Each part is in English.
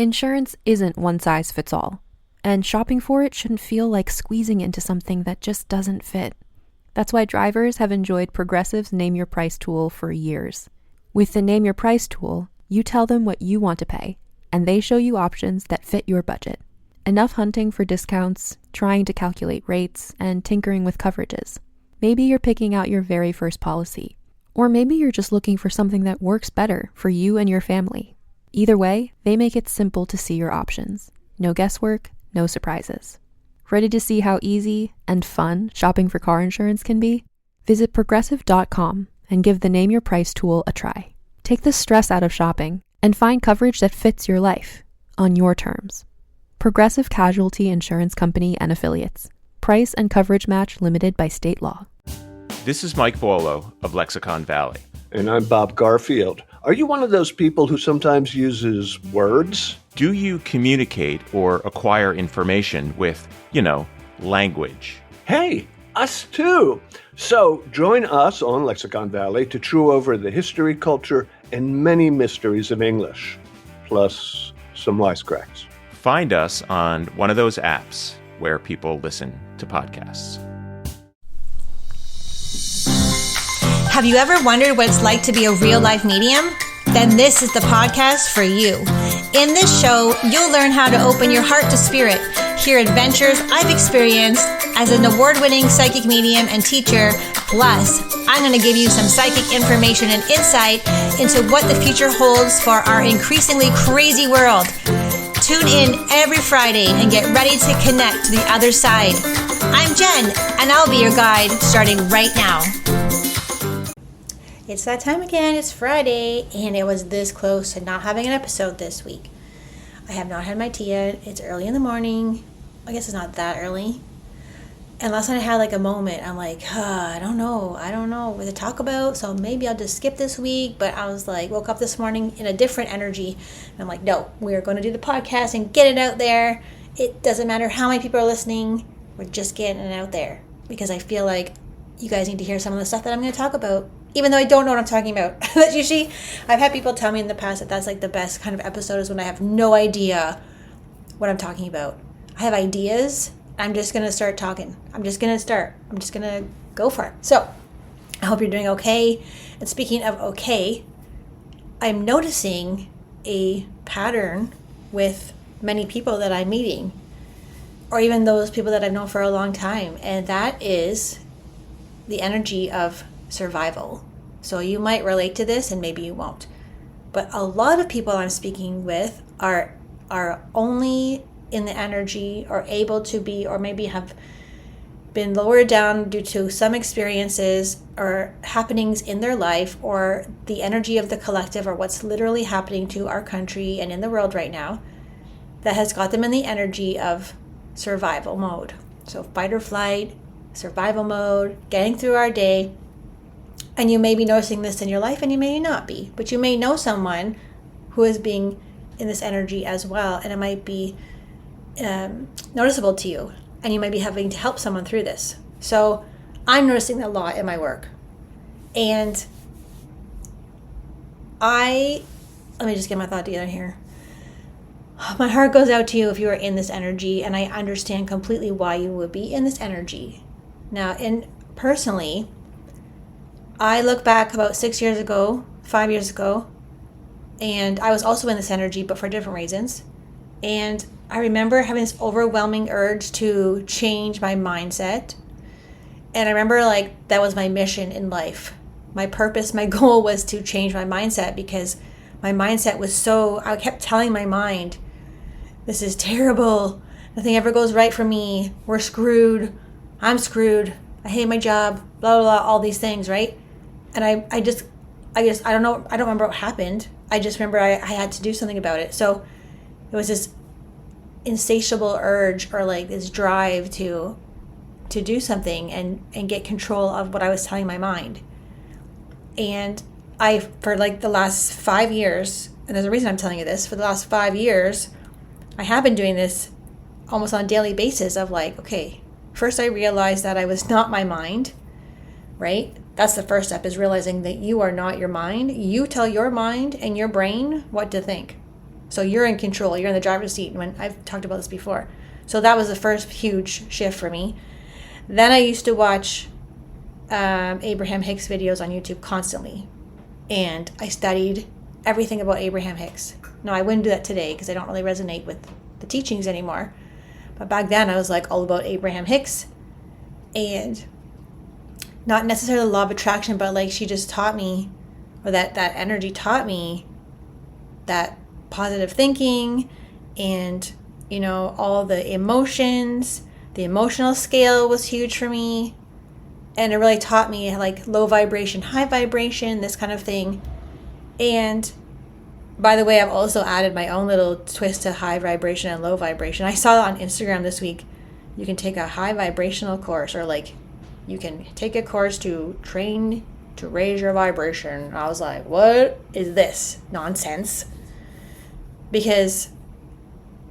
Insurance isn't one size fits all, and shopping for it shouldn't feel like squeezing into something that just doesn't fit. That's why drivers have enjoyed Progressive's Name Your Price tool for years. With the Name Your Price tool, you tell them what you want to pay, and they show you options that fit your budget. Enough hunting for discounts, trying to calculate rates, and tinkering with coverages. Maybe you're picking out your very first policy, or maybe you're just looking for something that works better for you and your family. Either way, they make it simple to see your options. No guesswork, no surprises. Ready to see how easy and fun shopping for car insurance can be? Visit Progressive.com and give the Name Your Price tool a try. Take the stress out of shopping and find coverage that fits your life, on your terms. Progressive Casualty Insurance Company and Affiliates. Price and coverage match limited by state law. This is Mike Bolo of Lexicon Valley. And I'm Bob Garfield. Are you one of those people who sometimes uses words? Do you communicate or acquire information with, language? Hey, us too. So join us on Lexicon Valley to chew over the history, culture, and many mysteries of English, plus some wisecracks. Find us on one of those apps where people listen to podcasts. Have you ever wondered what it's like to be a real-life medium? Then this is the podcast for you. In this show, you'll learn how to open your heart to spirit, hear adventures I've experienced as an award-winning psychic medium and teacher. Plus, I'm going to give you some psychic information and insight into what the future holds for our increasingly crazy world. Tune in every Friday and get ready to connect to the other side. I'm Jen, and I'll be your guide starting right now. It's that time again. It's Friday, and it was this close to not having an episode this week. I have not had my tea yet. It's early in the morning. I guess it's not that early. And last night I had a moment. I'm like, I don't know what to talk about, so maybe I'll just skip this week. But I was woke up this morning in a different energy. And I'm like, no, we're going to do the podcast and get it out there. It doesn't matter how many people are listening. We're just getting it out there because I feel like you guys need to hear some of the stuff that I'm going to talk about. Even though I don't know what I'm talking about. That's usually, I've had people tell me in the past that that's the best kind of episode is when I have no idea what I'm talking about. I have ideas. I'm just going to start talking. I'm just going to go for it. So I hope you're doing okay. And speaking of okay, I'm noticing a pattern with many people that I'm meeting, or even those people that I've known for a long time. And that is the energy of survival. So you might relate to this and maybe you won't. But a lot of people I'm speaking with are only in the energy or able to be, or maybe have been lowered down due to some experiences or happenings in their life, or the energy of the collective, or what's literally happening to our country and in the world right now, that has got them in the energy of survival mode. So fight or flight, survival mode, getting through our day. And you may be noticing this in your life and you may not be, but you may know someone who is being in this energy as well, and it might be noticeable to you, and you might be having to help someone through this. So I'm noticing that a lot in my work. And let me just get my thought together here. My heart goes out to you if you are in this energy, and I understand completely why you would be in this energy. Now, personally, I look back about 5 years ago, and I was also in this energy, but for different reasons. And I remember having this overwhelming urge to change my mindset. And I remember that was my mission in life. My purpose, my goal was to change my mindset, because my mindset was I kept telling my mind, this is terrible. Nothing ever goes right for me. We're screwed. I'm screwed. I hate my job, blah, blah, blah, all these things, right? And I don't know, I don't remember what happened. I just remember I had to do something about it. So it was this insatiable urge, or this drive to do something and get control of what I was telling my mind. And for the last 5 years, and there's a reason I'm telling you this, for the last 5 years, I have been doing this almost on a daily basis of okay, first I realized that I was not my mind, right? That's the first step, is realizing that you are not your mind. You tell your mind and your brain what to think. So you're in control. You're in the driver's seat. When I've talked about this before. So that was the first huge shift for me. Then I used to watch Abraham Hicks videos on YouTube constantly. And I studied everything about Abraham Hicks. No, I wouldn't do that today because I don't really resonate with the teachings anymore. But back then I was like all about Abraham Hicks. And not necessarily the law of attraction, but like she just taught me, or that energy taught me that positive thinking and, you know, all the emotions, the emotional scale was huge for me. And it really taught me like low vibration, high vibration, this kind of thing. And by the way, I've also added my own little twist to high vibration and low vibration. I saw on Instagram this week, you can take a high vibrational course, or like you can take a course to train to raise your vibration. I was like, what is this nonsense? Because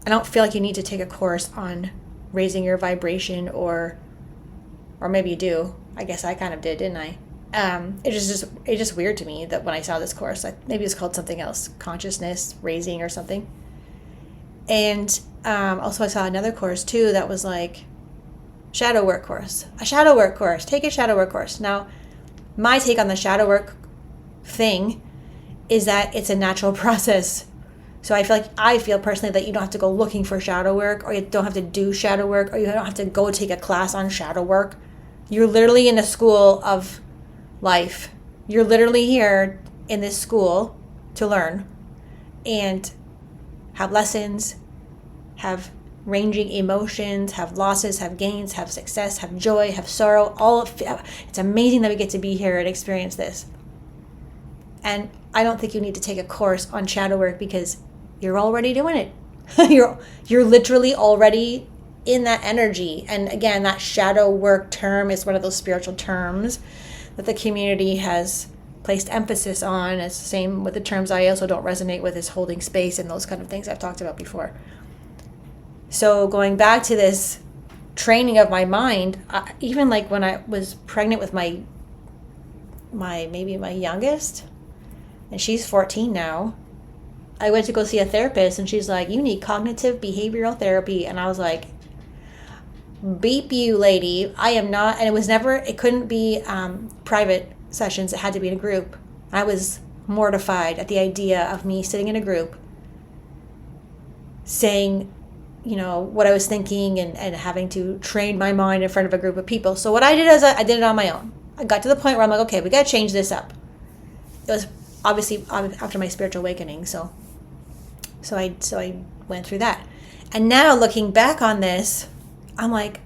I don't feel like you need to take a course on raising your vibration, or maybe you do. I guess I kind of did, didn't I? It's just weird to me that when I saw this course, maybe it's called something else, consciousness raising or something. And also I saw another course too that was like shadow work course. A shadow work course. Take a shadow work course. Now, my take on the shadow work thing is that it's a natural process. So I feel personally that you don't have to go looking for shadow work, or you don't have to do shadow work, or you don't have to go take a class on shadow work. You're literally in a school of life. You're literally here in this school to learn and have lessons, have ranging emotions, have losses, have gains, have success, have joy, have sorrow. It's amazing that we get to be here and experience this. And I don't think you need to take a course on shadow work because you're already doing it. You're literally already in that energy. And again, that shadow work term is one of those spiritual terms that the community has placed emphasis on. It's the same with the terms I also don't resonate with, is holding space and those kind of things I've talked about before. So going back to this training of my mind, even like when I was pregnant with my youngest, and she's 14 now, I went to go see a therapist and she's like, you need cognitive behavioral therapy. And I was like, beep you, lady. I am not. And it couldn't be private sessions. It had to be in a group. I was mortified at the idea of me sitting in a group saying, you know, what I was thinking and having to train my mind in front of a group of people. So what I did is I did it on my own. I got to the point where I'm like, okay, we got to change this up. It was obviously after my spiritual awakening. So I went through that. And now looking back on this, I'm like,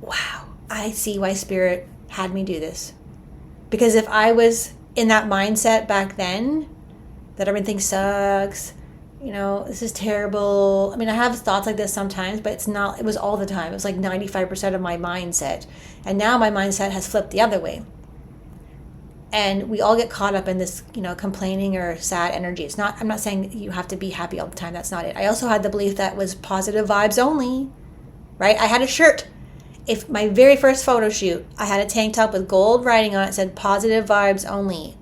wow, I see why Spirit had me do this. Because if I was in that mindset back then, that everything sucks, you know, this is terrible. I mean, I have thoughts like this sometimes, but it was all the time. It was like 95% of my mindset. And now my mindset has flipped the other way. And we all get caught up in this, you know, complaining or sad energy. I'm not saying you have to be happy all the time. That's not it. I also had the belief that was positive vibes only, right? I had a shirt. If my very first photo shoot, I had a tank top with gold writing on it, said positive vibes only,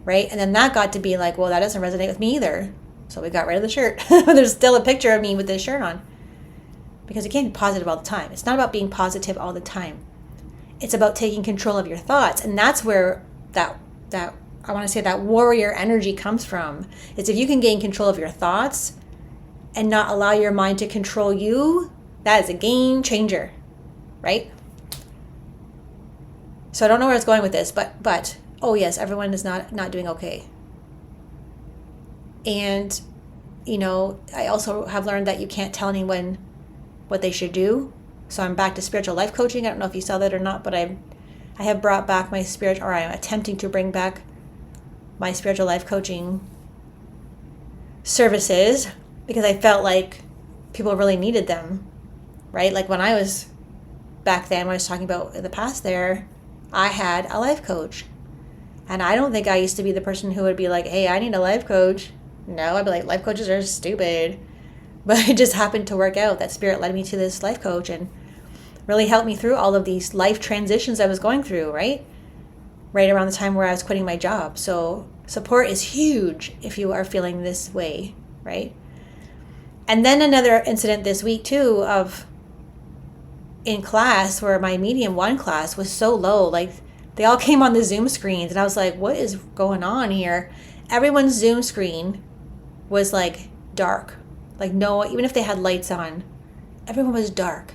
right? And then that got to be like, well, that doesn't resonate with me either. So we got rid of the shirt. There's still a picture of me with this shirt on. Because you can't be positive all the time. It's not about being positive all the time. It's about taking control of your thoughts. And that's where that I want to say that warrior energy comes from. It's if you can gain control of your thoughts and not allow your mind to control you, that is a game changer, right? So I don't know where it's going with this, but oh yes, everyone is not doing okay. And, you know, I also have learned that you can't tell anyone what they should do. So I'm back to spiritual life coaching. I don't know if you saw that or not, but I have brought back my I'm attempting to bring back my spiritual life coaching services because I felt like people really needed them, right? Like when I was back then, when I was talking about in the past there, I had a life coach. And I don't think I used to be the person who would be like, hey, I need a life coach. No, I'd be like, life coaches are stupid. But it just happened to work out that Spirit led me to this life coach and really helped me through all of these life transitions I was going through, right? Right around the time where I was quitting my job. So support is huge if you are feeling this way. right? And then another incident this week too of in class where my medium 1 class was so low, like they all came on the Zoom screens and I was like, what is going on here? Everyone's Zoom screen was like dark, like no, even if they had lights on, everyone was dark.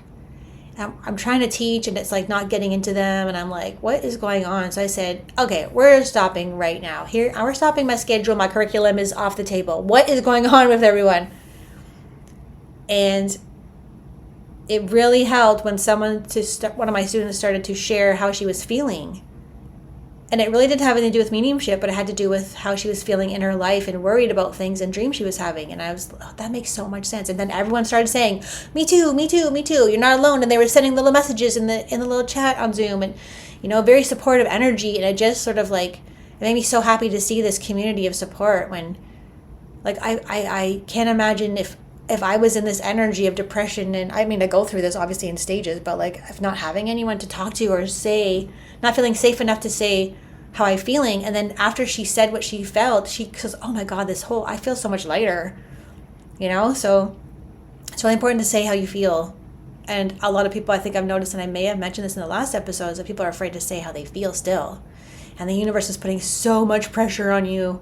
I'm trying to teach and it's like not getting into them, and I'm like, what is going on? So I said, okay, we're stopping right now. Here, we're stopping my schedule. My curriculum is off the table. What is going on with everyone? And it really helped when one of my students started to share how she was feeling. And it really didn't have anything to do with mediumship, but it had to do with how she was feeling in her life and worried about things and dreams she was having. And I was, oh, that makes so much sense. And then everyone started saying, me too, me too, me too. You're not alone. And they were sending little messages in the little chat on Zoom, and very supportive energy. And it just sort of like, it made me so happy to see this community of support when, like, I can't imagine if I was in this energy of depression, and I mean, I go through this obviously in stages, but like if not having anyone to talk to or say, not feeling safe enough to say how I'm feeling. And then after she said what she felt, she says, oh my God, I feel so much lighter, So it's really important to say how you feel. And a lot of people, I think I've noticed, and I may have mentioned this in the last episodes, that people are afraid to say how they feel still. And the universe is putting so much pressure on you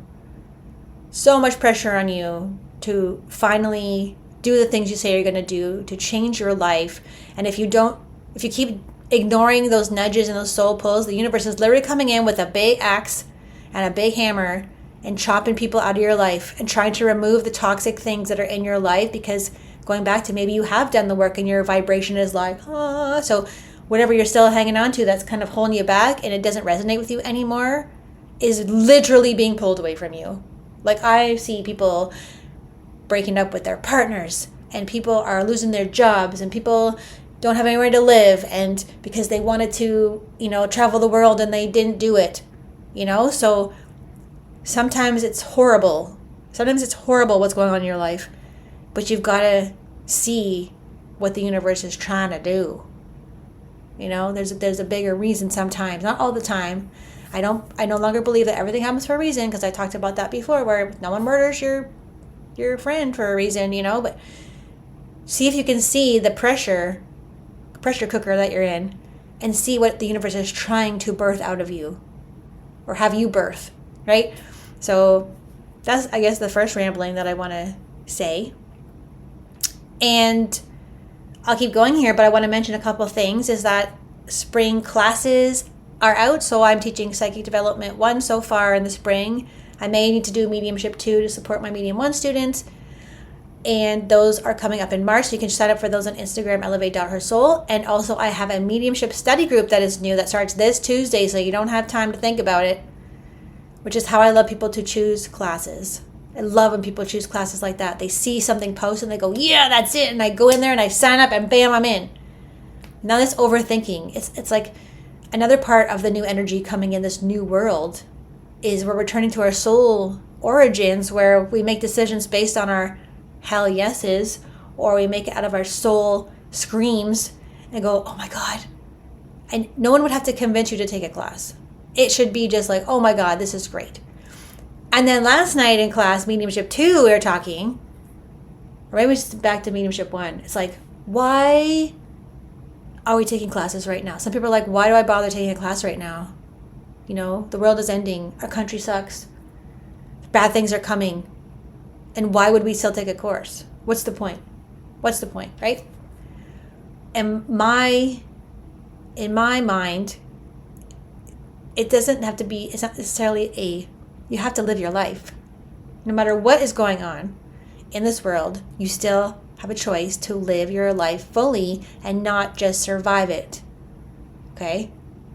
to finally do the things you say you're going to do, to change your life. And if you keep ignoring those nudges and those soul pulls, the universe is literally coming in with a big axe and a big hammer and chopping people out of your life and trying to remove the toxic things that are in your life, because going back to maybe you have done the work and your vibration is like, so whatever you're still hanging on to that's kind of holding you back and it doesn't resonate with you anymore is literally being pulled away from you. Like I see people breaking up with their partners, and people are losing their jobs, and people don't have anywhere to live, and because they wanted to, travel the world and they didn't do it, So sometimes it's horrible. Sometimes it's horrible what's going on in your life, but you've got to see what the universe is trying to do. There's a bigger reason sometimes, not all the time. I no longer believe that everything happens for a reason, because I talked about that before, where no one murders your friend for a reason, but see if you can see the pressure cooker that you're in, and see what the universe is trying to birth out of you, or have you birth, right? So that's, I guess, the first rambling that I want to say. And I'll keep going here, but I want to mention a couple of things. Is that spring classes are out, so I'm teaching Psychic Development 1 so far in the spring. I may need to do Mediumship 2 to support my Medium 1 students. And those are coming up in March, so you can sign up for those on Instagram, elevate.hersoul. And also I have a mediumship study group that is new that starts this Tuesday, so you don't have time to think about it, which is how I love people to choose classes. I love when people choose classes like that. They see something posted and they go, yeah, that's it. And I go in there and I sign up and bam, I'm in. Now this overthinking, it's like another part of the new energy coming in this new world is we're returning to our soul origins, where we make decisions based on our hell yeses, or we make it out of our soul screams and go, oh my God. And no one would have to convince you to take a class. It should be just like, oh my God, this is great. And then last night in class, Mediumship 2, we were talking, or maybe it's back to Mediumship 1. It's like, why are we taking classes right now? Some people are like, why do I bother taking a class right now? The world is ending. Our country sucks. Bad things are coming. And why would we still take a course? What's the point? What's the point, right? In my mind, it doesn't have to be, it's not necessarily you have to live your life. No matter what is going on in this world, you still have a choice to live your life fully and not just survive it. Okay?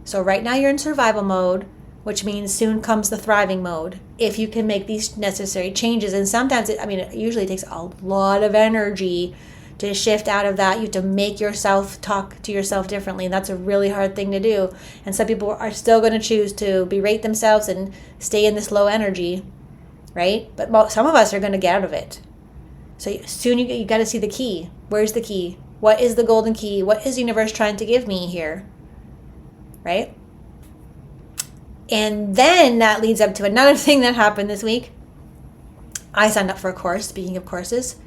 So right now you're in survival mode, which means soon comes the thriving mode. If you can make these necessary changes, and sometimes it usually takes a lot of energy to shift out of that. You have to make yourself talk to yourself differently, and that's a really hard thing to do. And some people are still going to choose to berate themselves and stay in this low energy, right? But some of us are going to get out of it. So soon you got to see the key. Where's the key? What is the golden key? What is the universe trying to give me here? Right? And then that leads up to another thing that happened this week. I signed up for a course. Speaking of courses,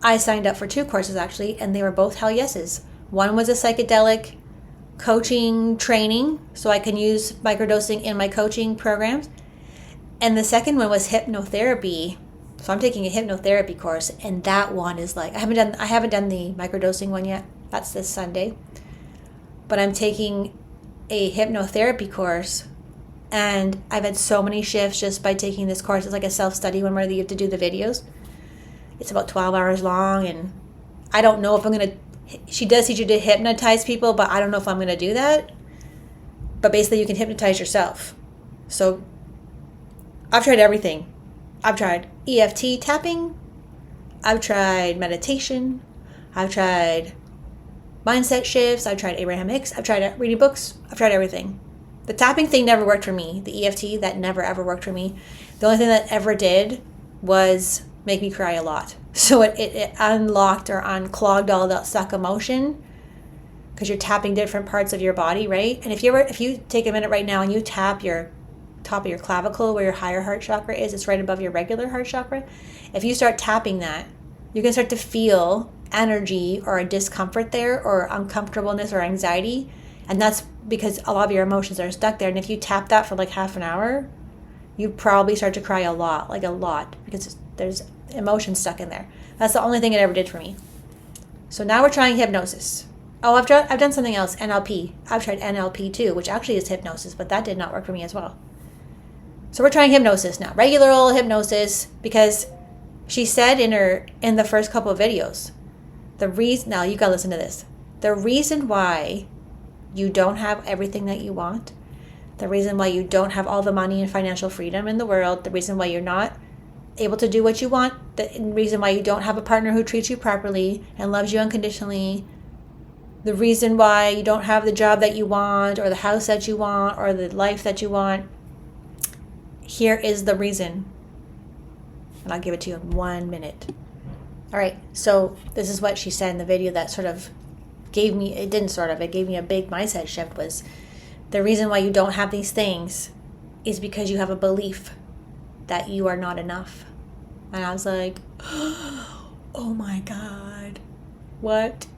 I signed up for 2 courses actually, and they were both hell yeses. One was a psychedelic coaching training, so I can use microdosing in my coaching programs. And the second one was hypnotherapy. So I'm taking a hypnotherapy course, and that one is like, I haven't done the microdosing one yet. That's this Sunday. But I'm taking a hypnotherapy course, and I've had so many shifts just by taking this course. It's like a self-study one where you have to do the videos. It's about 12 hours long, and I don't know if I'm going to, she does teach you to hypnotize people, but I don't know if I'm going to do that. But basically you can hypnotize yourself. So I've tried everything. I've tried EFT tapping. I've tried meditation. I've tried mindset shifts. I've tried Abraham Hicks. I've tried reading books. I've tried everything. The tapping thing never worked for me. The EFT, that never ever worked for me. The only thing that ever did was make me cry a lot. So it unlocked or unclogged all that stuck emotion, because you're tapping different parts of your body, right? And if you take a minute right now and you tap your top of your clavicle where your higher heart chakra is, it's right above your regular heart chakra. If you start tapping that, you can start to feel energy or a discomfort there, or uncomfortableness or anxiety. And that's because a lot of your emotions are stuck there. And if you tap that for like half an hour, you probably start to cry a lot, because there's emotion stuck in there. That's the only thing it ever did for me. So now we're trying hypnosis. Oh, I've done something else, NLP. I've tried NLP too, which actually is hypnosis, but that did not work for me as well. So we're trying hypnosis now, regular old hypnosis, because she said in the first couple of videos, now you gotta listen to this. The reason why you don't have everything that you want, the reason why you don't have all the money and financial freedom in the world, the reason why you're not able to do what you want, the reason why you don't have a partner who treats you properly and loves you unconditionally, the reason why you don't have the job that you want, or the house that you want, or the life that you want, here is the reason. And I'll give it to you in 1 minute. All right, so this is what she said in the video that it gave me a big mindset shift. Was the reason why you don't have these things is because you have a belief that you are not enough. And I was like, oh my God, what?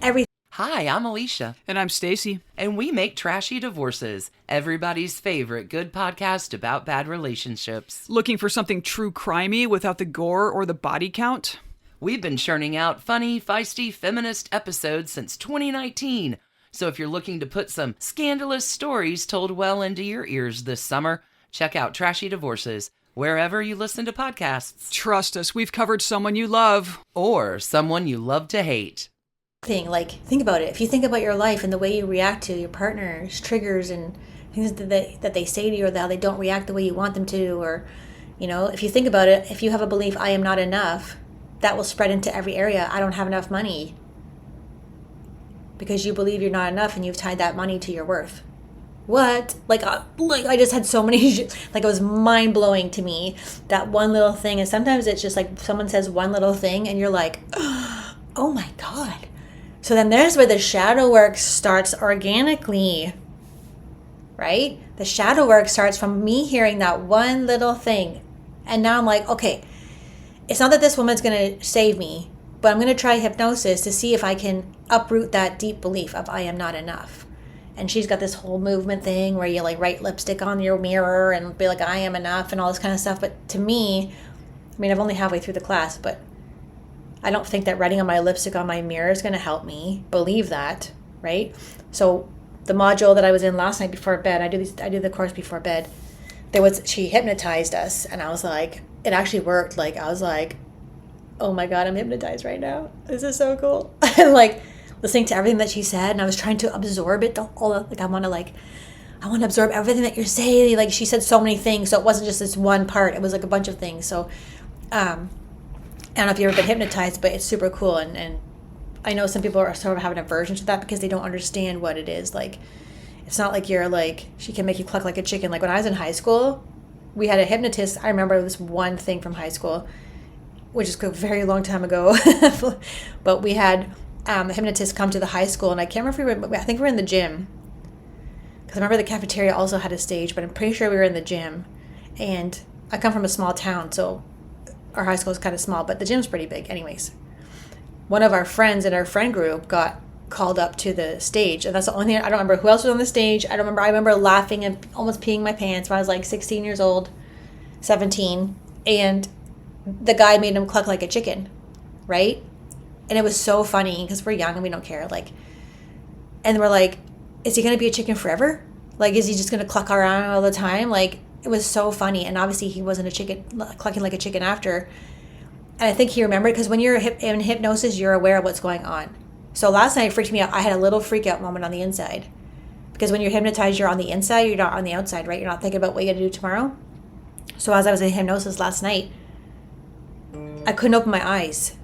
Everything. Hi, I'm Alicia. And I'm Stacy. And we make Trashy Divorces, everybody's favorite good podcast about bad relationships. Looking for something true crimey without the gore or the body count? We've been churning out funny, feisty, feminist episodes since 2019. So if you're looking to put some scandalous stories told well into your ears this summer, check out Trashy Divorces, wherever you listen to podcasts. Trust us, we've covered someone you love. Or someone you love to hate. Think about it. If you think about your life and the way you react to your partner's triggers and things that they say to you, or how they don't react the way you want them to, or, if you think about it, if you have a belief, I am not enough, that will spread into every area. I don't have enough money, because you believe you're not enough and you've tied that money to your worth. What? I just had so many, it was mind blowing to me, that one little thing. And sometimes it's just like someone says one little thing and you're like, oh my God. So then there's where the shadow work starts organically, right? The shadow work starts from me hearing that one little thing. And now I'm like, okay, it's not that this woman's going to save me, but I'm going to try hypnosis to see if I can uproot that deep belief of I am not enough. And she's got this whole movement thing where you write lipstick on your mirror and be like, I am enough and all this kind of stuff. But to me, I'm only halfway through the class, but I don't think that writing on my lipstick on my mirror is going to help me believe that, right? So the module that I was in last night before bed, I do the course before bed. She hypnotized us, and I was like, it actually worked. I was like, oh my God, I'm hypnotized right now. This is so cool. And listening to everything that she said, and I was trying to absorb it. I want to absorb everything that you're saying. She said so many things, so it wasn't just this one part. It was a bunch of things. So, I don't know if you've ever been hypnotized, but it's super cool. And I know some people are sort of having an aversion to that because they don't understand what it is. It's not like you're she can make you cluck like a chicken. When I was in high school, we had a hypnotist. I remember this one thing from high school, which is a very long time ago. But we had a hypnotist come to the high school, and I can't remember I think we were in the gym. Because I remember the cafeteria also had a stage, but I'm pretty sure we were in the gym. And I come from a small town, so our high school is kind of small, but the gym's pretty big. Anyways, one of our friends in our friend group got called up to the stage, and that's the only thing. I don't remember who else was on the stage. I remember laughing and almost peeing my pants when I was like 16 years old, 17, and the guy made him cluck like a chicken, right? And it was so funny because we're young and we don't care. Like, and we're like, is he gonna be a chicken forever? Like, is he just gonna cluck around all the time? Like, it was so funny. And obviously he wasn't a chicken clucking like a chicken after. And I think he remembered, because when you're in hypnosis, you're aware of what's going on. So last night it freaked me out. I had a little freak out moment on the inside, because when you're hypnotized, you're on the inside, you're not on the outside, right? You're not thinking about what you gotta do tomorrow. So as I was in hypnosis last night, I couldn't open my eyes.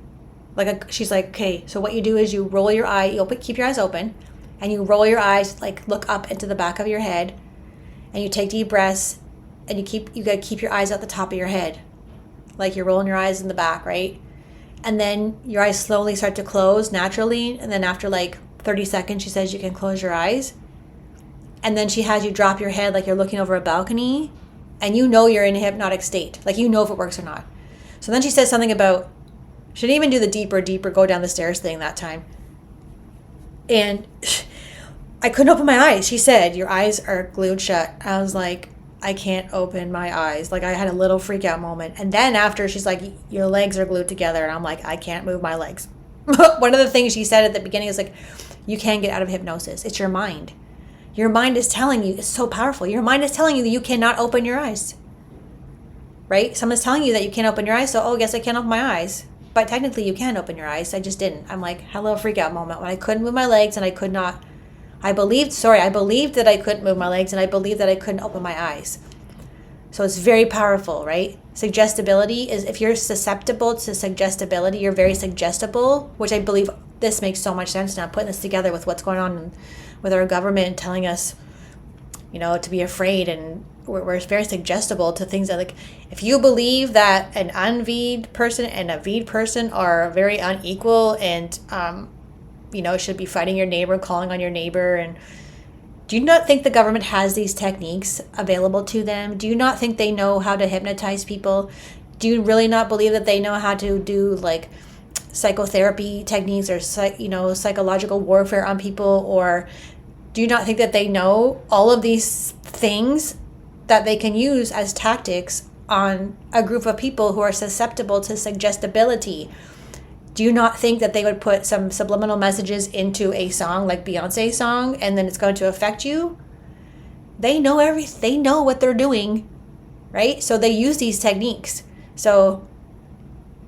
Like, she's like, okay, so what you do is you roll your eye, keep your eyes open, and you roll your eyes, like look up into the back of your head, and you take deep breaths, and you gotta keep your eyes at the top of your head, like you're rolling your eyes in the back, right? And then your eyes slowly start to close naturally, and then after like 30 seconds, she says you can close your eyes. And then she has you drop your head like you're looking over a balcony, and you know you're in a hypnotic state, like you know if it works or not. So then she says something about, she didn't even do the deeper go down the stairs thing that time. And I couldn't open my eyes. She said, your eyes are glued shut. I was like, I can't open my eyes. Like, I had a little freak out moment. And then after, she's like, your legs are glued together. And I'm like, I can't move my legs. One of the things she said at the beginning is like, you can't get out of hypnosis. It's your mind. Your mind is telling you, it's so powerful. Your mind is telling you that you cannot open your eyes. Right? Someone's telling you that you can't open your eyes. So, I guess I can't open my eyes. But technically you can open your eyes. I just didn't. I'm like, hello, freak out moment when I couldn't move my legs, and I could not. I believed that I couldn't move my legs, and I believed that I couldn't open my eyes. So it's very powerful, right? Suggestibility is, if you're susceptible to suggestibility, you're very suggestible, which I believe this makes so much sense now, putting this together with what's going on with our government telling us, to be afraid, and we're very suggestible to things that, like, if you believe that an unV'd person and a V'd person are very unequal, and should be fighting your neighbor, calling on your neighbor, and do you not think the government has these techniques available to them? Do you not think they know how to hypnotize people? Do you really not believe that they know how to do like psychotherapy techniques or psychological warfare on people? Or do you not think that they know all of these things that they can use as tactics on a group of people who are susceptible to suggestibility? Do you not think that they would put some subliminal messages into a song like Beyonce's song, and then it's going to affect you? They know everything. They know what they're doing, right? So they use these techniques. So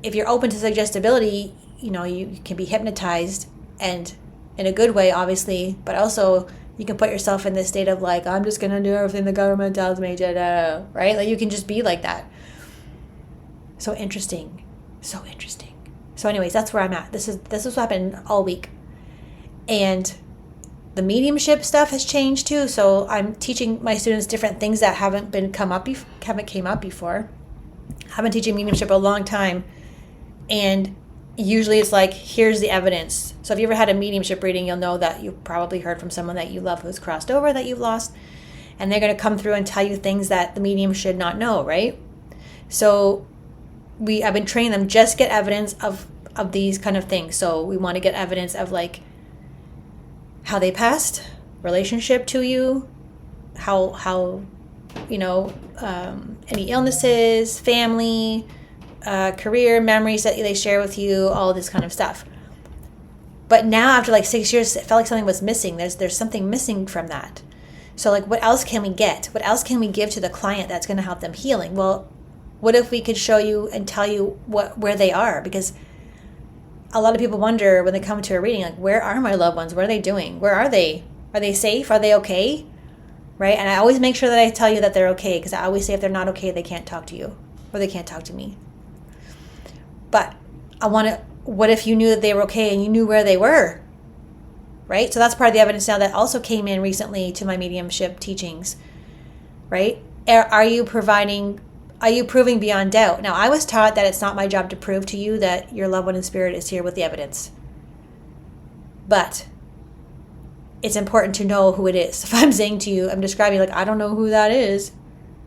if you're open to suggestibility, you can be hypnotized, and in a good way, obviously, but also you can put yourself in this state of like, I'm just going to do everything the government tells me to do, right? Like, you can just be like that. So interesting. So interesting. So anyways, that's where I'm at. This is what happened all week. And the mediumship stuff has changed too. So I'm teaching my students different things that haven't came up before. I've been teaching mediumship a long time. And usually it's like, here's the evidence. So if you ever had a mediumship reading, you'll know that you probably heard from someone that you love who's crossed over, that you've lost. And they're going to come through and tell you things that the medium should not know, right? So I've been training them, just get evidence of these kind of things. So we want to get evidence of like how they passed, relationship to you, how any illnesses, family, career, memories that they share with you, all this kind of stuff. But now after like 6 years, it felt like something was missing. There's something missing from that. So like, what else can we get? What else can we give to the client that's going to help them healing? Well, what if we could show you and tell you where they are? Because a lot of people wonder when they come to a reading, like, where are my loved ones? What are they doing? Where are they? Are they safe? Are they okay? Right? And I always make sure that I tell you that they're okay, because I always say if they're not okay, they can't talk to you, or they can't talk to me. But what if you knew that they were okay and you knew where they were? Right? So that's part of the evidence now that also came in recently to my mediumship teachings. Right? Are you proving beyond doubt? Now, I was taught that it's not my job to prove to you that your loved one in spirit is here with the evidence. But it's important to know who it is. If I'm saying to you, I'm describing like, I don't know who that is.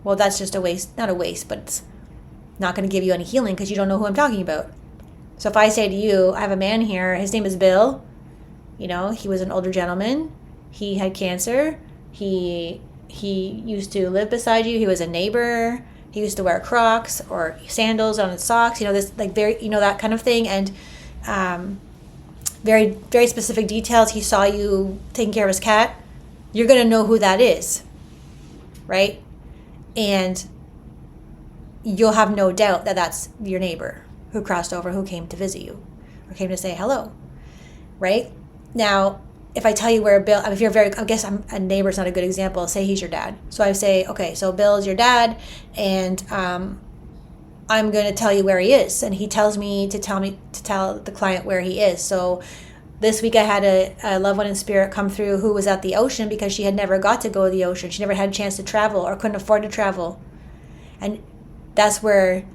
Well, that's just a waste, not a waste, but not going to give you any healing because you don't know who I'm talking about. So if I say to you, I have a man here, his name is Bill, he was an older gentleman, he had cancer, he used to live beside you, he was a neighbor, he used to wear Crocs or sandals on his socks, this like very, that kind of thing, and very, very specific details. He saw you taking care of his cat. You're going to know who that is, right? And you'll have no doubt that that's your neighbor who crossed over, who came to visit you or came to say hello, right? Now, if I tell you where Bill, if you're I guess a neighbor's not a good example. Say he's your dad. So I say, okay, so Bill's your dad, and I'm going to tell you where he is. And he tells me to tell the client where he is. So this week I had a loved one in spirit come through who was at the ocean because she had never got to go to the ocean. She never had a chance to travel or couldn't afford to travel. And that's where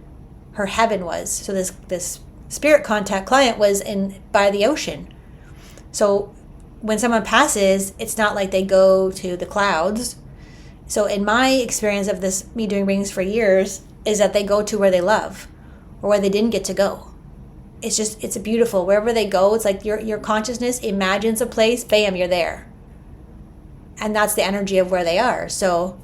her heaven was. So this spirit contact client was by the ocean. So when someone passes, it's not like they go to the clouds. So in my experience of me doing readings for years, is that they go to where they love or where they didn't get to go. It's beautiful. Wherever they go, it's like your consciousness imagines a place, bam, you're there. And that's the energy of where they are. So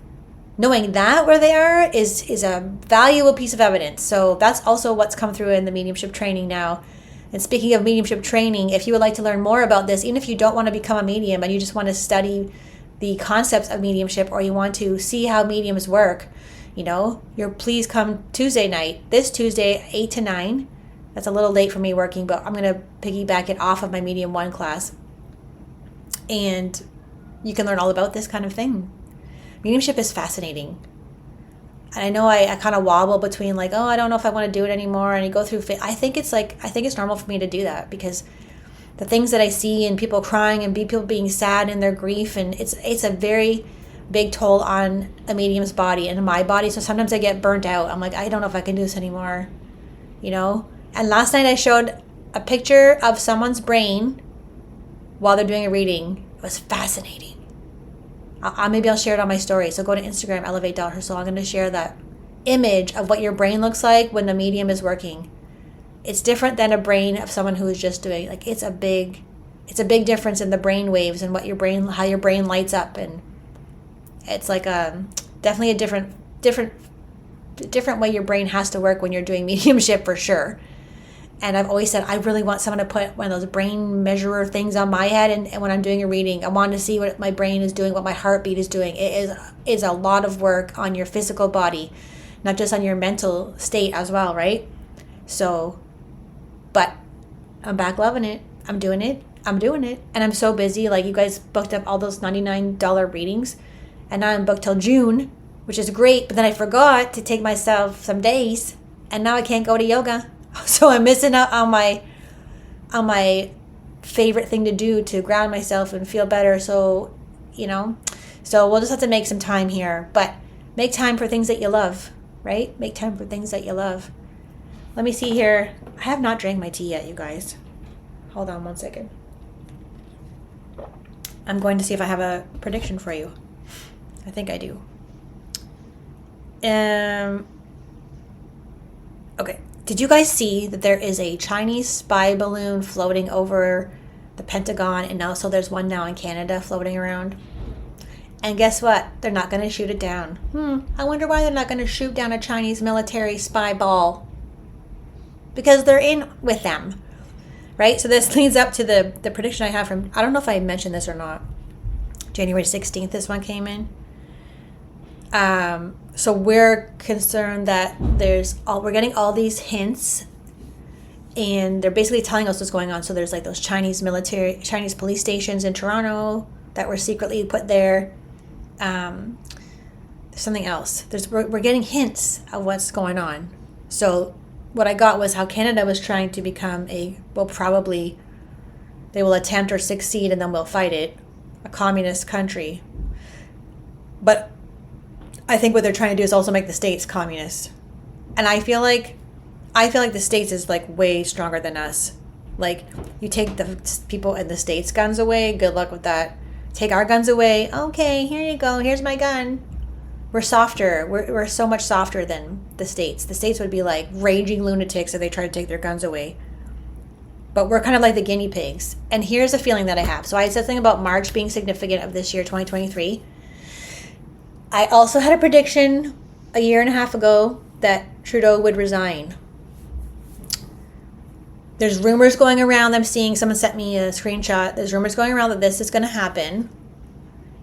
knowing that where they are is a valuable piece of evidence. So that's also what's come through in the mediumship training now. And speaking of mediumship training, if you would like to learn more about this, even if you don't want to become a medium and you just want to study the concepts of mediumship, or you want to see how mediums work, please come Tuesday night, this Tuesday, 8 to 9. That's a little late for me working, but I'm going to piggyback it off of my Medium 1 class. And you can learn all about this kind of thing. Mediumship is fascinating. And I know I kind of wobble between like, I don't know if I want to do it anymore. And you go through, I think it's normal for me to do that, because the things that I see and people crying and people being sad in their grief, and it's a very big toll on a medium's body and my body. So sometimes I get burnt out. I'm like, I don't know if I can do this anymore, And last night I showed a picture of someone's brain while they're doing a reading. It was fascinating. Maybe I'll share it on my story. So go to Instagram, elevate.hersoul. I'm going to share that image of what your brain looks like when the medium is working. It's different than a brain of someone who is just doing, like, it's a big difference in the brain waves and how your brain lights up. And it's like definitely a different way your brain has to work when you're doing mediumship, for sure. And I've always said, I really want someone to put one of those brain measurer things on my head. And when I'm doing a reading, I want to see what my brain is doing, what my heartbeat is doing. It is a lot of work on your physical body, not just on your mental state as well, right? So, but I'm back loving it. I'm doing it. And I'm so busy. Like, you guys booked up all those $99 readings. And now I'm booked till June, which is great. But then I forgot to take myself some days. And now I can't go to yoga. So I'm missing out on my favorite thing to do to ground myself and feel better. So, so we'll just have to make some time here. But make time for things that you love, right? Make time for things that you love. Let me see here. I have not drank my tea yet, you guys. Hold on one second. I'm going to see if I have a prediction for you. I think I do. Okay. Did you guys see that there is a Chinese spy balloon floating over the Pentagon, and also there's one now in Canada floating around? And guess what? They're not going to shoot it down. I wonder why they're not going to shoot down a Chinese military spy ball. Because they're in with them, right? So this leads up to the prediction I have from, I don't know if I mentioned this or not, January 16th, this one came in. So we're concerned that we're getting all these hints, and they're basically telling us what's going on. So there's like those Chinese police stations in Toronto that were secretly put there. There's something else. We're getting hints of what's going on. So what I got was how Canada was trying to become they will attempt or succeed and then we'll fight it, a communist country. But I think what they're trying to do is also make the States communist. And I feel like the States is like way stronger than us. Like, you take the people in the States' guns away, good luck with that. Take our guns away, okay, here you go, here's my gun. We're softer. We're so much softer than the States. The States would be like raging lunatics if they try to take their guns away. But we're kind of like the guinea pigs. And here's a feeling that I have. So I said something about March being significant of this year, 2023. I also had a prediction a year and a half ago that Trudeau would resign. There's rumors going around. Someone sent me a screenshot. There's rumors going around that this is going to happen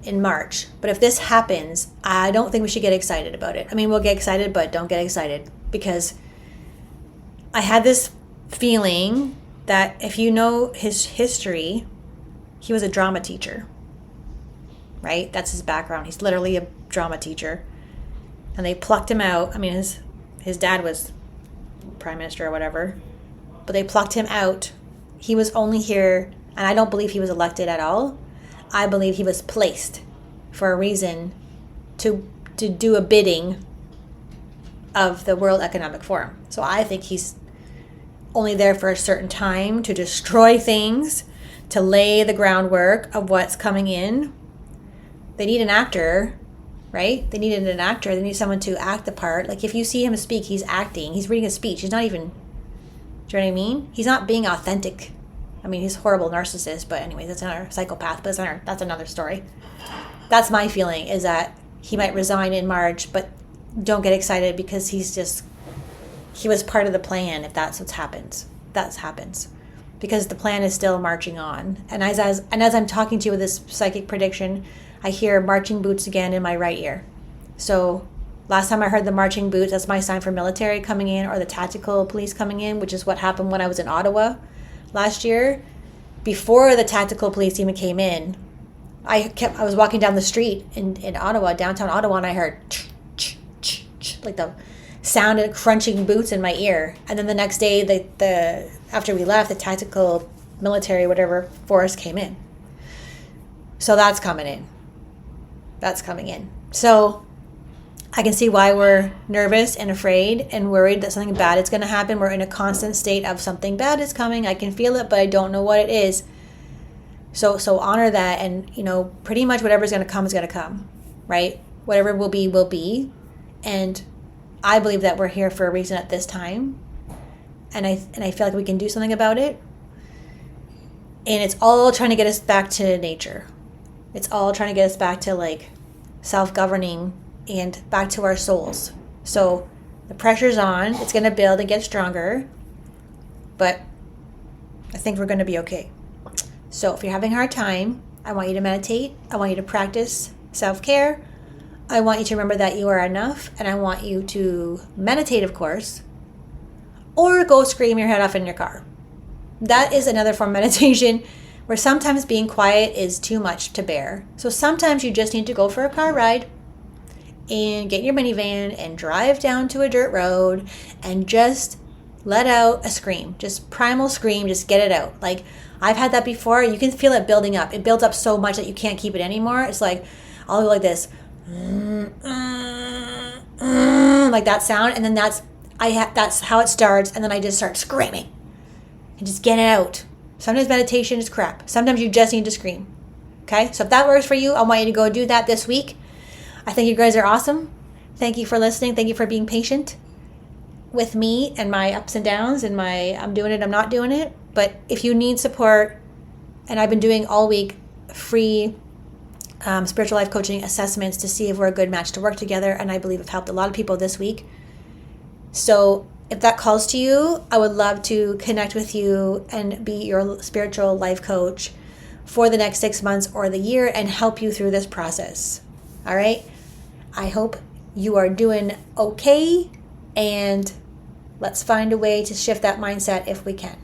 in March. But if this happens, I don't think we should get excited about it. I mean, we'll get excited, but don't get excited, because I had this feeling that if you know his history, he was a drama teacher, right? That's his background. He's literally a drama teacher. And they plucked him out. I mean, his dad was prime minister or whatever, but they plucked him out. He was only here, and I don't believe he was elected at all. I believe he was placed for a reason to do a bidding of the World Economic Forum. So I think he's only there for a certain time to destroy things, to lay the groundwork of what's coming in. They need an actor, right? They needed an actor. They need someone to act the part. Like if you see him speak, he's acting. He's reading a speech. He's not even, do you know what I mean? He's not being authentic. I mean, he's a horrible narcissist, but anyways, that's another psychopath, but that's another story. That's my feeling, is that he might resign in March, but don't get excited, because he was part of the plan. If that's what happens, that happens, because the plan is still marching on. And as I'm talking to you with this psychic prediction, I hear marching boots again in my right ear. So last time I heard the marching boots, that's my sign for military coming in, or the tactical police coming in, which is what happened when I was in Ottawa last year. Before the tactical police even came in, I was walking down the street in Ottawa, downtown Ottawa, and I heard like the sound of crunching boots in my ear. And then the next day, the after we left, the tactical military whatever force came in. So that's coming in. That's coming in. So I can see why we're nervous and afraid and worried that something bad is going to happen. We're in a constant state of something bad is coming. I can feel it, but I don't know what it is. So honor that, and pretty much whatever's going to come is going to come, right? Whatever will be. And I believe that we're here for a reason at this time. And I feel like we can do something about it. And it's all trying to get us back to nature. It's all trying to get us back to like self-governing and back to our souls. So the pressure's on. It's going to build and get stronger. But I think we're going to be okay. So if you're having a hard time, I want you to meditate. I want you to practice self-care. I want you to remember that you are enough. And I want you to meditate, of course. Or go scream your head off in your car. That is another form of meditation, where sometimes being quiet is too much to bear. So sometimes you just need to go for a car ride and get in your minivan and drive down to a dirt road and just let out a scream. Just primal scream, just get it out. Like, I've had that before. You can feel it building up. It builds up so much that you can't keep it anymore. It's like, I'll go like this. Like that sound. And then that's how it starts. And then I just start screaming and just get it out. Sometimes meditation is crap. Sometimes you just need to scream. Okay? So if that works for you, I want you to go do that this week. I think you guys are awesome. Thank you for listening. Thank you for being patient with me and my ups and downs and my I'm doing it, I'm not doing it. But if you need support, and I've been doing all week free spiritual life coaching assessments to see if we're a good match to work together, and I believe have helped a lot of people this week. So if that calls to you, I would love to connect with you and be your spiritual life coach for the next 6 months or the year and help you through this process. All right? I hope you are doing okay, and let's find a way to shift that mindset if we can.